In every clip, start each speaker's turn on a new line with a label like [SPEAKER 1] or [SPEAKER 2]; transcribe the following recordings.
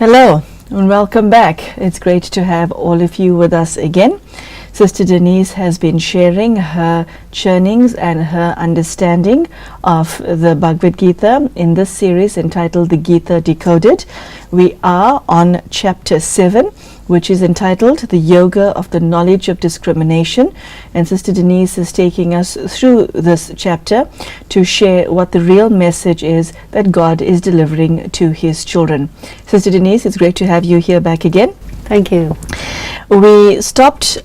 [SPEAKER 1] Hello and welcome back. It's great to have all of you with us again. Sister Denise has been sharing her churnings and her understanding of the Bhagavad Gita in this series entitled The Gita Decoded. We are on chapter 7, which is entitled The Yoga of the Knowledge of Discrimination. And Sister Denise is taking us through this chapter to share what the real message is that God is delivering to His children. Sister Denise, it's great to have you here back again.
[SPEAKER 2] Thank you.
[SPEAKER 1] We stopped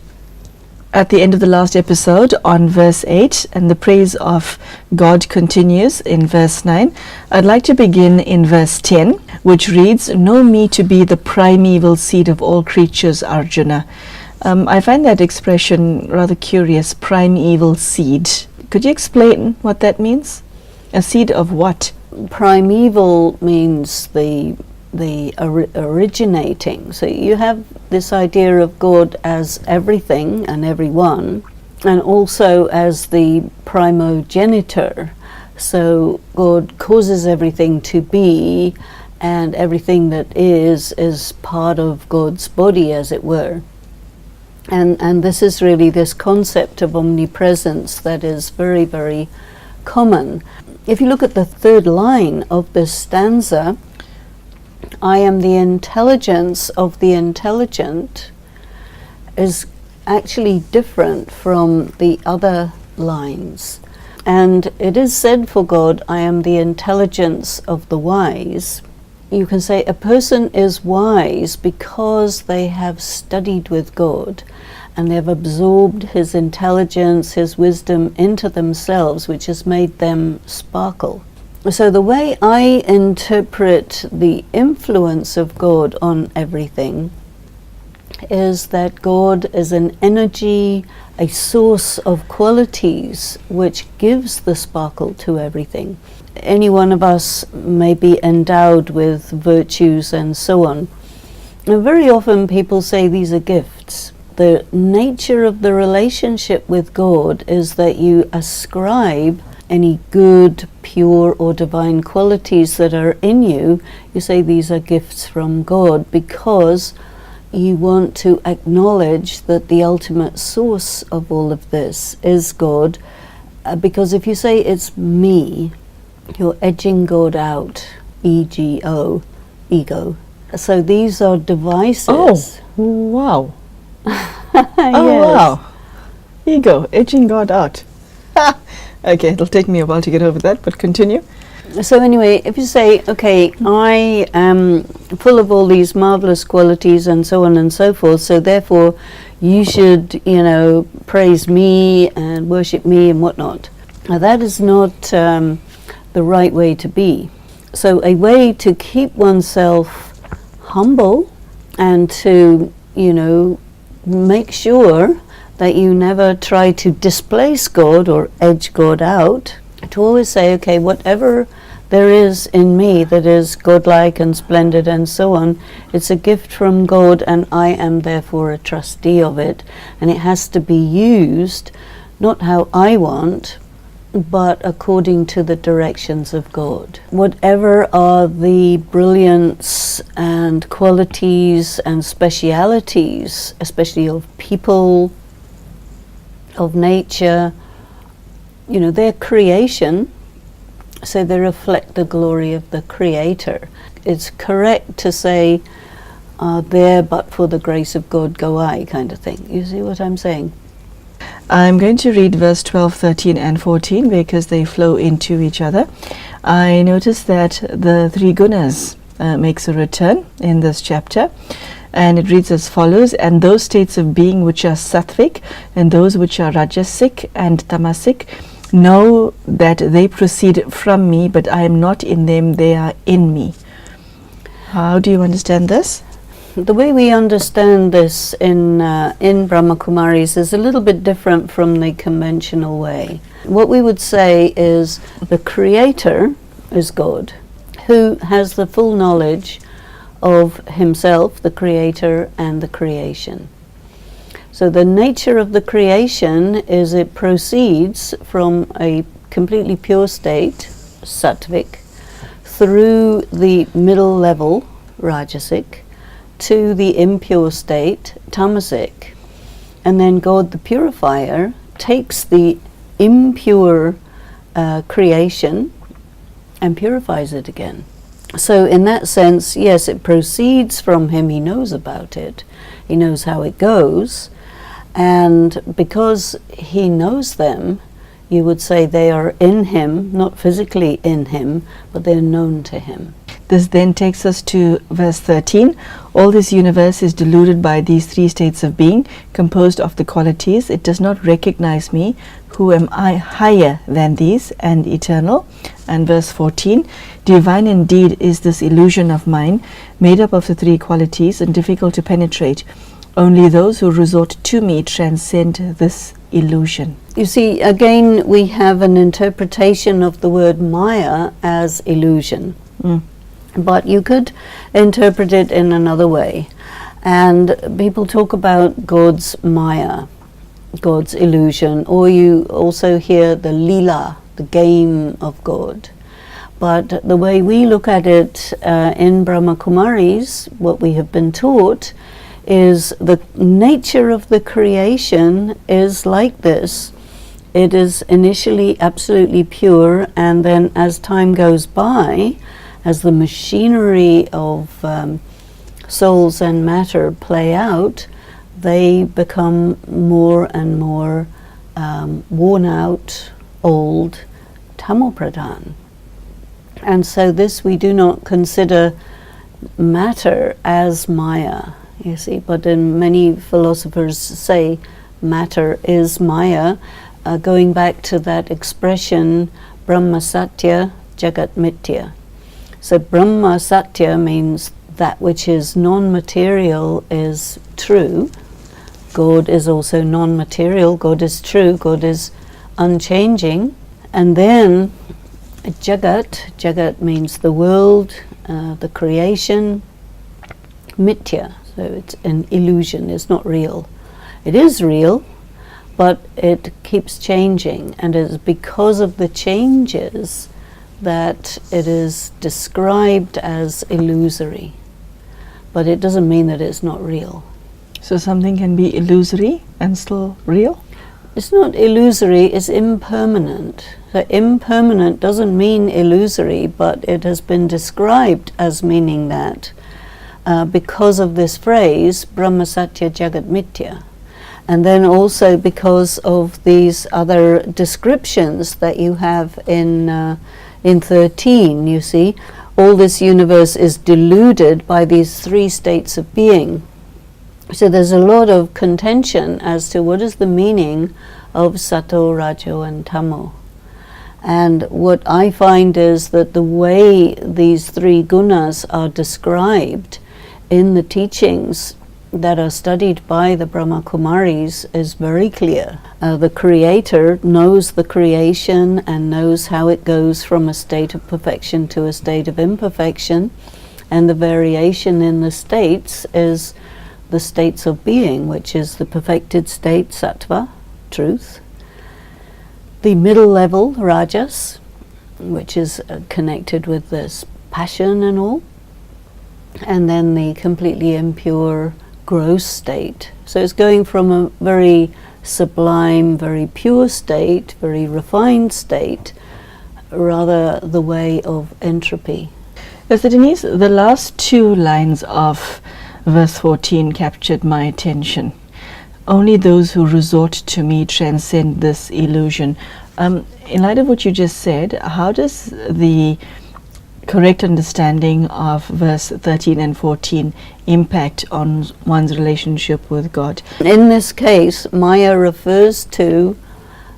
[SPEAKER 1] at the end of the last episode on verse 8, and the praise of God continues in verse 9. I'd like to begin in verse 10, which reads, "Know me to be the primeval seed of all creatures, Arjuna." I find that expression rather curious, primeval seed. Could you explain what that means? A seed of what?
[SPEAKER 2] Primeval means the originating. So you have this idea of God as everything and everyone, and also as the primogenitor. So God causes everything to be, and everything that is part of God's body, as it were. And this is really this concept of omnipresence that is very, very common. If you look at the third line of this stanza, I am the intelligence of the intelligent, is actually different from the other lines. And it is said for God, I am the intelligence of the wise. You can say a person is wise because they have studied with God and they've absorbed His intelligence, His wisdom into themselves, which has made them sparkle. So the way I interpret the influence of God on everything is that God is an energy, a source of qualities which gives the sparkle to everything. Any one of us may be endowed with virtues and so on. And very often people say these are gifts. The nature of the relationship with God is that you ascribe any good, pure or divine qualities that are in you. You say these are gifts from God because you want to acknowledge that the ultimate source of all of this is God. Because if you say it's me, you're edging God out, ego, ego. So these are devices.
[SPEAKER 1] Oh, wow.
[SPEAKER 2] Yes.
[SPEAKER 1] Oh, wow. Ego, edging God out. Okay, it'll take me a while to get over that, but continue.
[SPEAKER 2] So anyway, if you say, okay, I am full of all these marvelous qualities and so on and so forth, so therefore you should, praise me and worship me and whatnot. Now that is not the right way to be. So a way to keep oneself humble and to, make sure that you never try to displace God or edge God out, to always say, okay, whatever there is in me that is godlike and splendid and so on, it's a gift from God and I am therefore a trustee of it, and it has to be used not how I want, but according to the directions of God. Whatever are the brilliance and qualities and specialities, especially of people, of nature, they're creation, so they reflect the glory of the Creator. It's correct to say, there but for the grace of God go I, kind of thing. You see what I'm saying?
[SPEAKER 1] I'm going to read verse 12, 13 and 14 because they flow into each other. I noticed that the three gunas makes a return in this chapter. And it reads as follows, and those states of being which are sattvic, and those which are rajasic and tamasic, know that they proceed from me, but I am not in them, they are in me. How do you understand this?
[SPEAKER 2] The way we understand this in Brahma Kumaris is a little bit different from the conventional way. What we would say is the Creator is God, who has the full knowledge of Himself, the Creator, and the creation. So the nature of the creation is it proceeds from a completely pure state, sattvic, through the middle level, rajasic, to the impure state, tamasic. And then God the purifier takes the impure creation and purifies it again. So in that sense, yes, it proceeds from him. He knows about it. He knows how it goes. And because he knows them, you would say they are in him, not physically in him, but they're known to him.
[SPEAKER 1] This then takes us to verse 13. All this universe is deluded by these three states of being, composed of the qualities. It does not recognize me, who am I higher than these and eternal. And verse 14. Divine indeed is this illusion of mine, made up of the three qualities and difficult to penetrate. Only those who resort to me transcend this illusion.
[SPEAKER 2] You see, again, we have an interpretation of the word Maya as illusion. But you could interpret it in another way. And people talk about God's Maya, God's illusion, or you also hear the Lila, the game of God. But the way we look at it in Brahma Kumaris, what we have been taught, is the nature of the creation is like this. It is initially absolutely pure, and then as time goes by, as the machinery of souls and matter play out, they become more and more worn out, old, tamopradhan. And so this we do not consider matter as Maya, you see, but in many philosophers say matter is Maya, going back to that expression Brahma Satya Jagat Mithya. So Brahma Satya means that which is non-material is true. God is also non-material. God is true. God is unchanging. And then Jagat means the world, the creation. Mithya, so it's an illusion. It's not real. It is real, but it keeps changing. And it's because of the changes that it is described as illusory, but it doesn't mean that it's not real.
[SPEAKER 1] So something can be illusory and still real?
[SPEAKER 2] It's not illusory, it's impermanent. So impermanent doesn't mean illusory, but it has been described as meaning that because of this phrase, Brahma Satya Jagat Mithya. And then also because of these other descriptions that you have in 13, you see, all this universe is deluded by these three states of being. So there's a lot of contention as to what is the meaning of Sato, Rajo and Tamo. And what I find is that the way these three gunas are described in the teachings that are studied by the Brahma Kumaris is very clear. The creator knows the creation and knows how it goes from a state of perfection to a state of imperfection, and the variation in the states is the states of being, which is the perfected state, sattva, truth, the middle level, rajas, which is connected with this passion and all, and then the completely impure gross state. So it's going from a very sublime, very pure state, very refined state, rather the way of entropy.
[SPEAKER 1] Sister Denise, the last two lines of verse 14 captured my attention. Only those who resort to me transcend this illusion. In light of what you just said, how does the correct understanding of verse 13 and 14 impact on one's relationship with God?
[SPEAKER 2] In this case, Maya refers to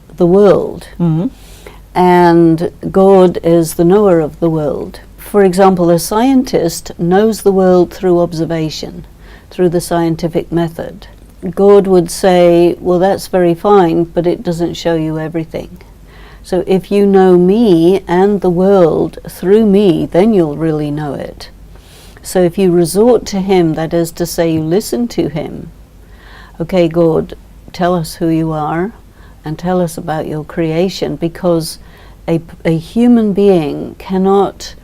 [SPEAKER 2] the world, and God is the knower of the world. For example, a scientist knows the world through observation, through the scientific method. God would say, well, that's very fine, but it doesn't show you everything. So if you know me and the world through me, then you'll really know it. So if you resort to him, that is to say you listen to him, okay, God, tell us who you are and tell us about your creation, because a human being cannot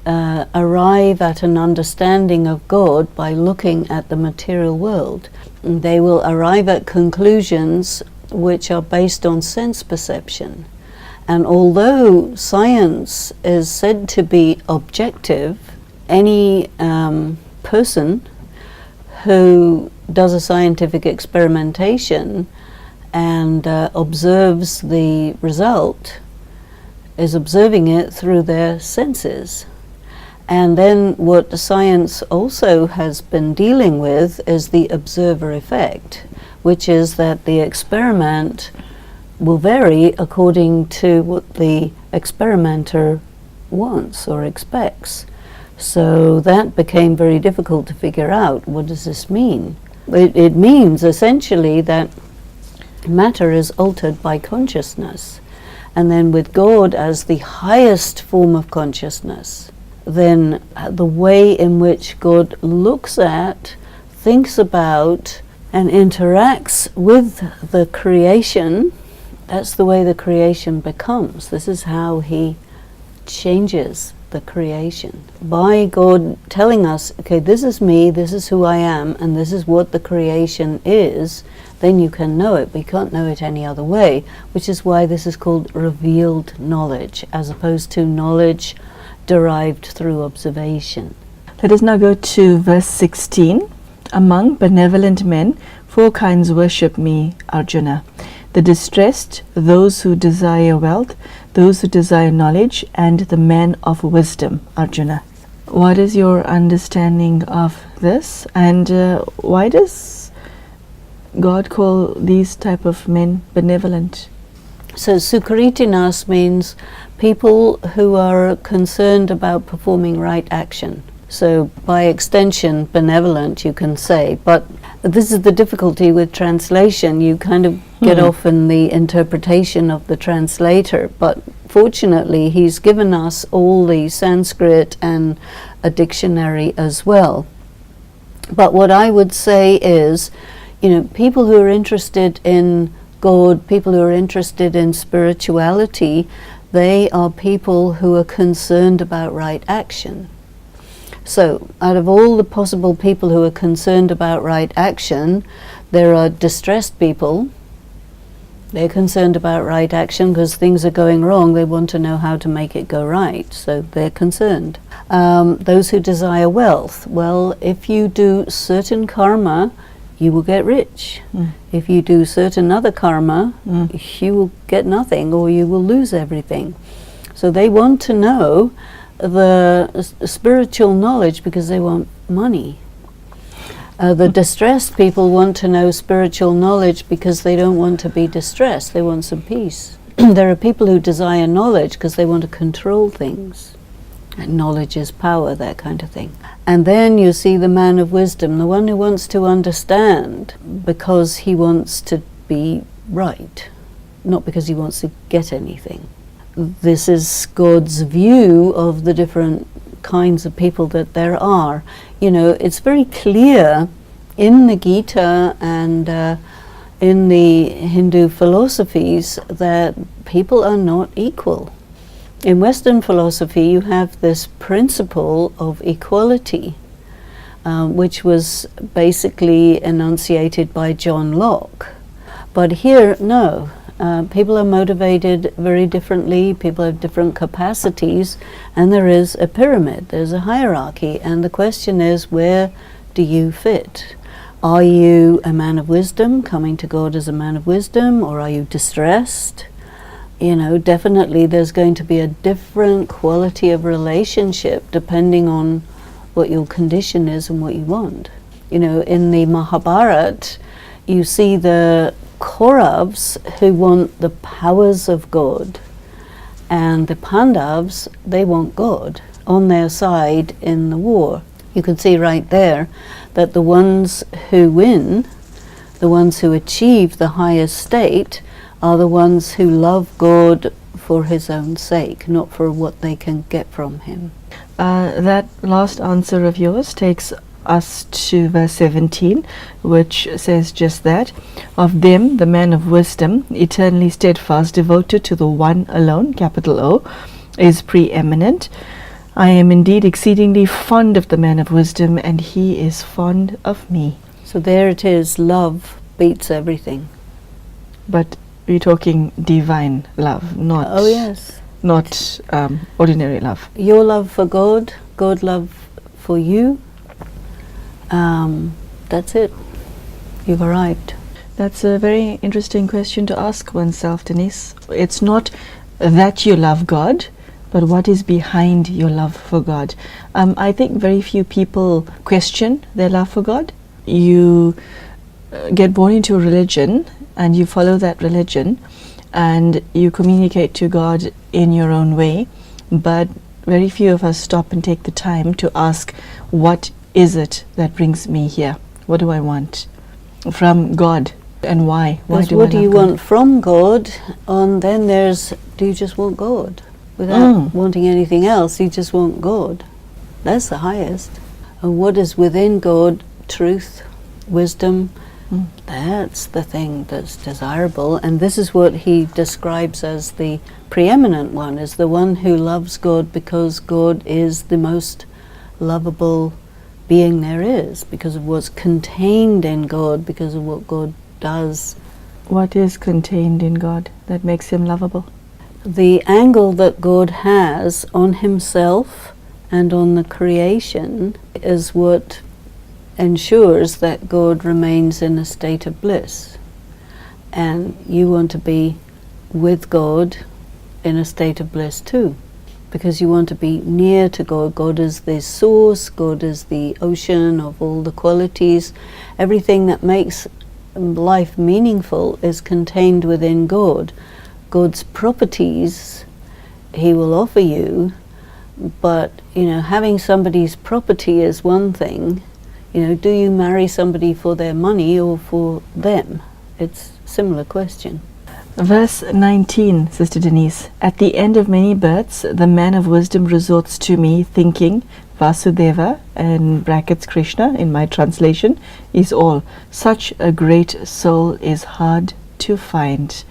[SPEAKER 2] arrive at an understanding of God by looking at the material world. They will arrive at conclusions which are based on sense perception. And although science is said to be objective, any person who does a scientific experimentation and observes the result is observing it through their senses. And then what science also has been dealing with is the observer effect, which is that the experiment will vary according to what the experimenter wants or expects. So that became very difficult to figure out. What does this mean? It means essentially that matter is altered by consciousness. And then with God as the highest form of consciousness, then the way in which God looks at, thinks about, and interacts with the creation, that's the way the creation becomes. This is how he changes the creation. By God telling us, okay, this is me, this is who I am, and this is what the creation is, then you can know it. But you can't know it any other way, which is why this is called revealed knowledge, as opposed to knowledge derived through observation.
[SPEAKER 1] Let us now go to verse 16. Among benevolent men, 4 kinds worship me, Arjuna. The distressed, those who desire wealth, those who desire knowledge, and the man of wisdom, Arjuna. What is your understanding of this, and why does God call these type of men benevolent?
[SPEAKER 2] So sukritinas means people who are concerned about performing right action. So by extension, benevolent, you can say. But this is the difficulty with translation. You kind of get off in the interpretation of the translator. But fortunately, he's given us all the Sanskrit and a dictionary as well. But what I would say is, people who are interested in God, people who are interested in spirituality, they are people who are concerned about right action. So, out of all the possible people who are concerned about right action, there are distressed people. They're concerned about right action because things are going wrong. They want to know how to make it go right, so they're concerned. Those who desire wealth, well, if you do certain karma, you will get rich. If you do certain other karma, you will get nothing, or you will lose everything. So they want to know the spiritual knowledge because they want money. The distressed people want to know spiritual knowledge because they don't want to be distressed. They want some peace. There are people who desire knowledge because they want to control things. And knowledge is power, that kind of thing. And then you see the man of wisdom, the one who wants to understand because he wants to be right, not because he wants to get anything. This is God's view of the different kinds of people that there are. It's very clear in the Gita and in the Hindu philosophies that people are not equal. In Western philosophy, you have this principle of equality, which was basically enunciated by John Locke. But here, no. People are motivated very differently, people have different capacities, and there is a pyramid, there's a hierarchy, and the question is, where do you fit? Are you a man of wisdom, coming to God as a man of wisdom, or are you distressed? Definitely there's going to be a different quality of relationship depending on what your condition is and what you want. In the Mahabharata, you see the Kauravas who want the powers of God, and the Pandavas, they want God on their side in the war. You can see right there that the ones who win, the ones who achieve the highest state, are the ones who love God for his own sake, not for what they can get from him.
[SPEAKER 1] That last answer of yours takes us to verse 17, which says just that. Of them, the man of wisdom, eternally steadfast, devoted to the one alone, capital O, is preeminent. I am indeed exceedingly fond of the man of wisdom, and he is fond of me.
[SPEAKER 2] So there it is, love beats everything.
[SPEAKER 1] But we're talking divine love, not
[SPEAKER 2] Oh yes.
[SPEAKER 1] not ordinary love.
[SPEAKER 2] Your love for God, God love for you, that's it. You've arrived.
[SPEAKER 1] That's a very interesting question to ask oneself, Denise. It's not that you love God, but what is behind your love for God? I think very few people question their love for God. You get born into a religion and you follow that religion and you communicate to God in your own way, but very few of us stop and take the time to ask, what is it that brings me here? What do I want from God, and why?
[SPEAKER 2] Because
[SPEAKER 1] do
[SPEAKER 2] what
[SPEAKER 1] I
[SPEAKER 2] do
[SPEAKER 1] love
[SPEAKER 2] you
[SPEAKER 1] God?
[SPEAKER 2] want from God? And then there's, do you just want God? Without wanting anything else, you just want God. That's the highest. And what is within God, truth, wisdom, that's the thing that's desirable. And this is what he describes as the preeminent one, is the one who loves God because God is the most lovable being there is, because of what's contained in God, because of what God does.
[SPEAKER 1] What is contained in God that makes him lovable?
[SPEAKER 2] The angle that God has on himself and on the creation is what ensures that God remains in a state of bliss. And you want to be with God in a state of bliss too, because you want to be near to God. God is the source, God is the ocean of all the qualities. Everything that makes life meaningful is contained within God. God's properties he will offer you, but having somebody's property is one thing. Do you marry somebody for their money or for them? It's a similar question.
[SPEAKER 1] Verse 19, Sister Denise. At the end of many births, the man of wisdom resorts to me, thinking, Vasudeva, in brackets Krishna, in my translation, is all. Such a great soul is hard to find.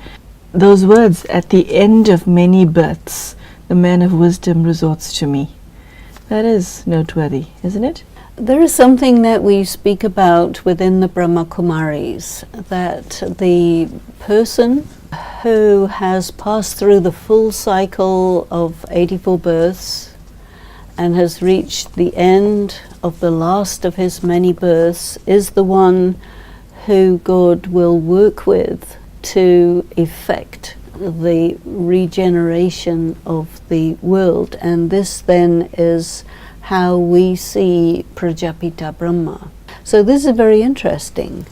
[SPEAKER 1] Those words, at the end of many births, the man of wisdom resorts to me. That is noteworthy, isn't it?
[SPEAKER 2] There is something that we speak about within the Brahma Kumaris, that the person who has passed through the full cycle of 84 births and has reached the end of the last of his many births is the one who God will work with to effect the regeneration of the world. And this then is how we see Prajapita Brahma. So this is very interesting,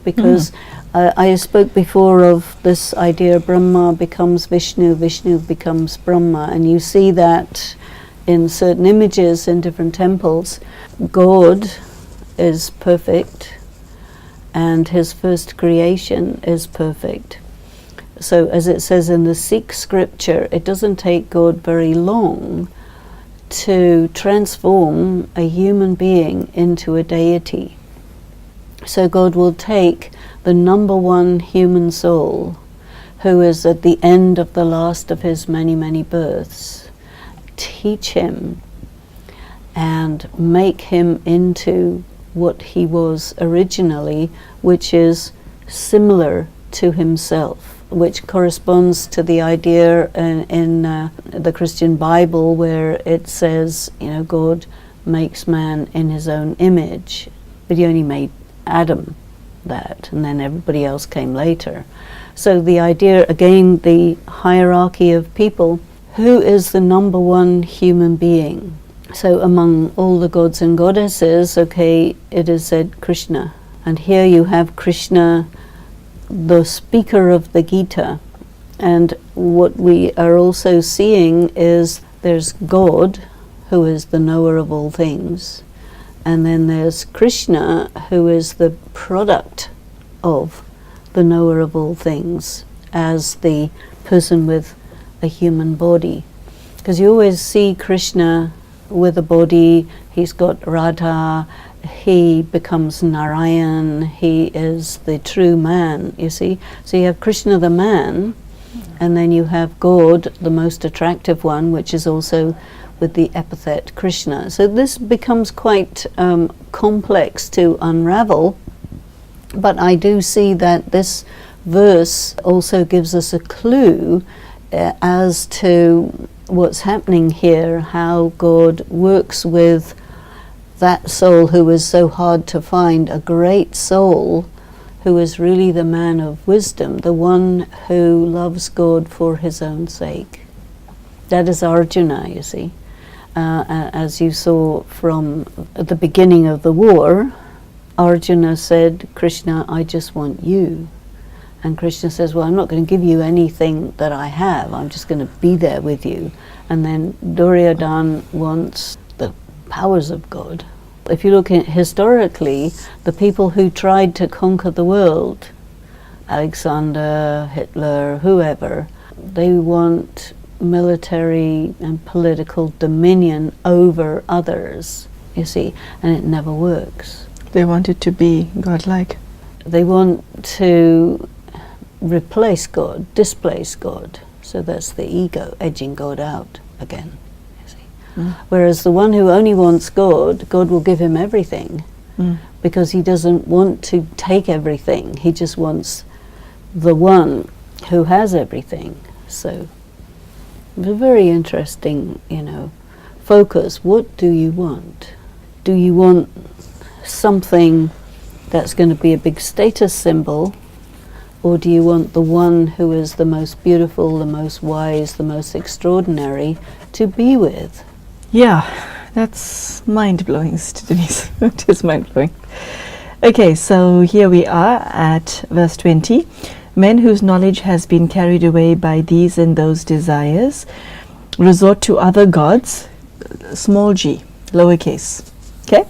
[SPEAKER 2] because I spoke before of this idea, Brahma becomes Vishnu, Vishnu becomes Brahma, and you see that in certain images in different temples. God is perfect and his first creation is perfect. So as it says in the Sikh scripture, it doesn't take God very long to transform a human being into a deity. So God will take the number one human soul, who is at the end of the last of his many, many births, teach him and make him into what he was originally, which is similar to himself, which corresponds to the idea in the Christian Bible where it says, God makes man in his own image, but he only made Adam that, and then everybody else came later. So the idea, again, the hierarchy of people, who is the number one human being? So among all the gods and goddesses, it is said Krishna. And here you have Krishna, the speaker of the Gita. And what we are also seeing is there's God, who is the knower of all things. And then there's Krishna, who is the product of the knower of all things, as the person with a human body. Because you always see Krishna with a body, he's got Radha, he becomes Narayan, he is the true man, you see. So you have Krishna the man, and then you have God, the most attractive one, which is also with the epithet Krishna. So this becomes quite complex to unravel, but I do see that this verse also gives us a clue as to what's happening here, how God works with that soul who is so hard to find, a great soul who is really the man of wisdom, the one who loves God for his own sake. That is Arjuna, you see. As you saw from the beginning of the war, Arjuna said, Krishna, I just want you. And Krishna says, well, I'm not going to give you anything that I have, I'm just going to be there with you. And then Duryodhana wants the powers of God. If you look at historically, the people who tried to conquer the world, Alexander, Hitler, whoever, they want military and political dominion over others, you see, and it never works.
[SPEAKER 1] They want it to be godlike.
[SPEAKER 2] They want to replace God, displace God. So that's the ego, edging God out again. Whereas the one who only wants God, God will give him everything, because he doesn't want to take everything. He just wants the one who has everything. So it's a very interesting, focus. What do you want? Do you want something that's going to be a big status symbol, or do you want the one who is the most beautiful, the most wise, the most extraordinary to be with?
[SPEAKER 1] Yeah, that's mind-blowing, Sister Denise. It is mind-blowing. Okay, so here we are at verse 20. Men whose knowledge has been carried away by these and those desires resort to other gods, small g, lowercase, okay?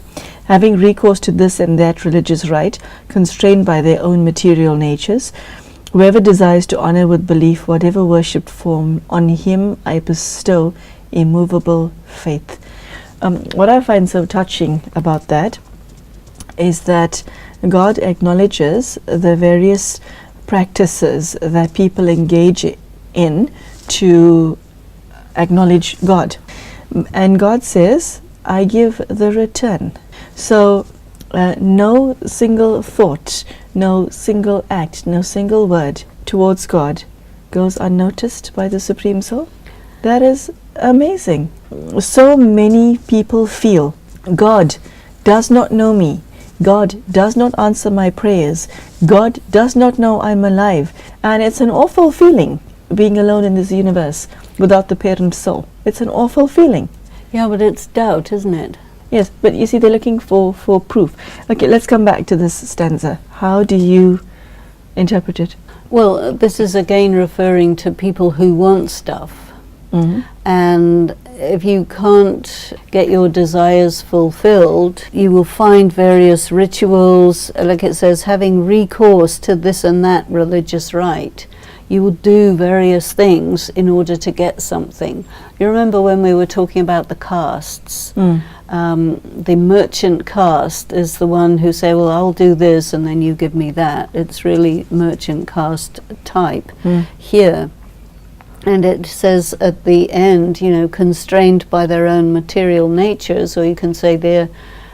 [SPEAKER 1] Having recourse to this and that religious rite, constrained by their own material natures, whoever desires to honor with belief whatever worshipped form, on him I bestow immovable faith. What I find so touching about that is that God acknowledges the various practices that people engage in to acknowledge God. And God says, I give the return. So no single thought, no single act, no single word towards God goes unnoticed by the Supreme Soul. That is amazing. So many people feel God does not know me. God does not answer my prayers. God does not know I'm alive. And it's an awful feeling being alone in this universe without the parent soul. It's an awful feeling.
[SPEAKER 2] Yeah, but it's doubt, isn't it?
[SPEAKER 1] Yes, but you see, they're looking for proof. Okay, let's come back to this stanza. How do you interpret it?
[SPEAKER 2] Well, this is again referring to people who want stuff. And if you can't get your desires fulfilled, you will find various rituals, like it says, having recourse to this and that religious rite. You will do various things in order to get something. You remember when we were talking about the castes? The merchant caste is the one who say, well, I'll do this and then you give me that. It's really merchant caste type here. And it says at the end, constrained by their own material natures, or you can say they're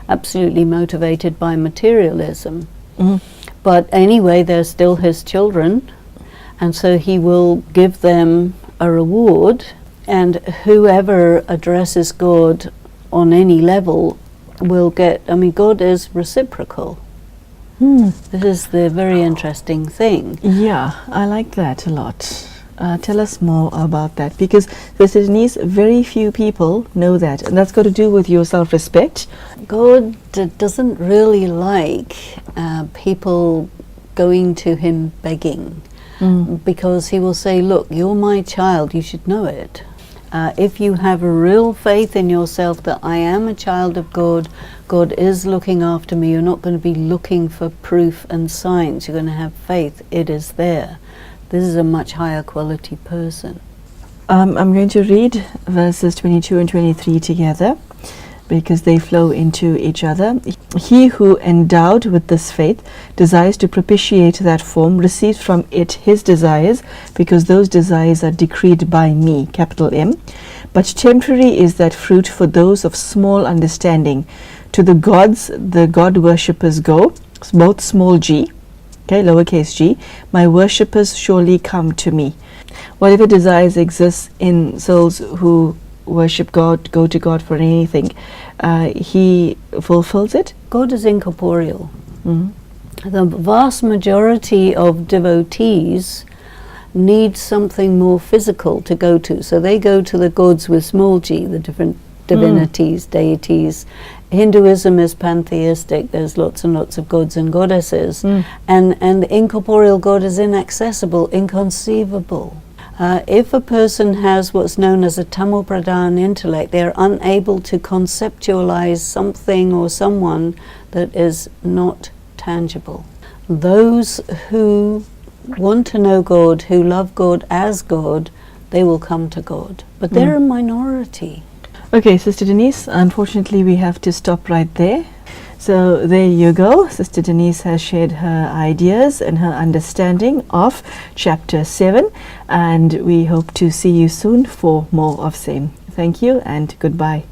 [SPEAKER 2] absolutely motivated by materialism. But anyway, they're still his children, and so he will give them a reward, and whoever addresses God on any level will get, God is reciprocal. This is the very interesting thing.
[SPEAKER 1] Yeah, I like that a lot. Tell us more about that, because Sister Denise, very few people know that, and that's got to do with your self-respect.
[SPEAKER 2] God doesn't really like people going to him begging, because he will say, look, you're my child, you should know it. If you have a real faith in yourself that I am a child of God, God is looking after me, you're not going to be looking for proof and signs, you're going to have faith, it is there. This is a much higher quality person.
[SPEAKER 1] I'm going to read verses 22 and 23 together, because they flow into each other. He who, endowed with this faith, desires to propitiate that form, receives from it his desires, because those desires are decreed by me, capital M. but temporary is that fruit for those of small understanding. To the gods the God worshippers go, both small g, okay, lowercase g, my worshippers surely come to me. Whatever desires exist in souls who worship God, go to God for anything, He fulfills it.
[SPEAKER 2] God is incorporeal.
[SPEAKER 1] Mhm.
[SPEAKER 2] The vast majority of devotees need something more physical to go to. So they go to the gods with small g, the different divinities, deities. Hinduism is pantheistic. There's lots and lots of gods and goddesses. And the incorporeal God is inaccessible, inconceivable. If a person has what's known as a tamopradhan intellect, they're unable to conceptualize something or someone that is not tangible. Those who want to know God, who love God as God, they will come to God. But they're a minority.
[SPEAKER 1] Okay, Sister Denise, unfortunately we have to stop right there. So there you go. Sister Denise has shared her ideas and her understanding of chapter 7, and we hope to see you soon for more of same. Thank you and goodbye.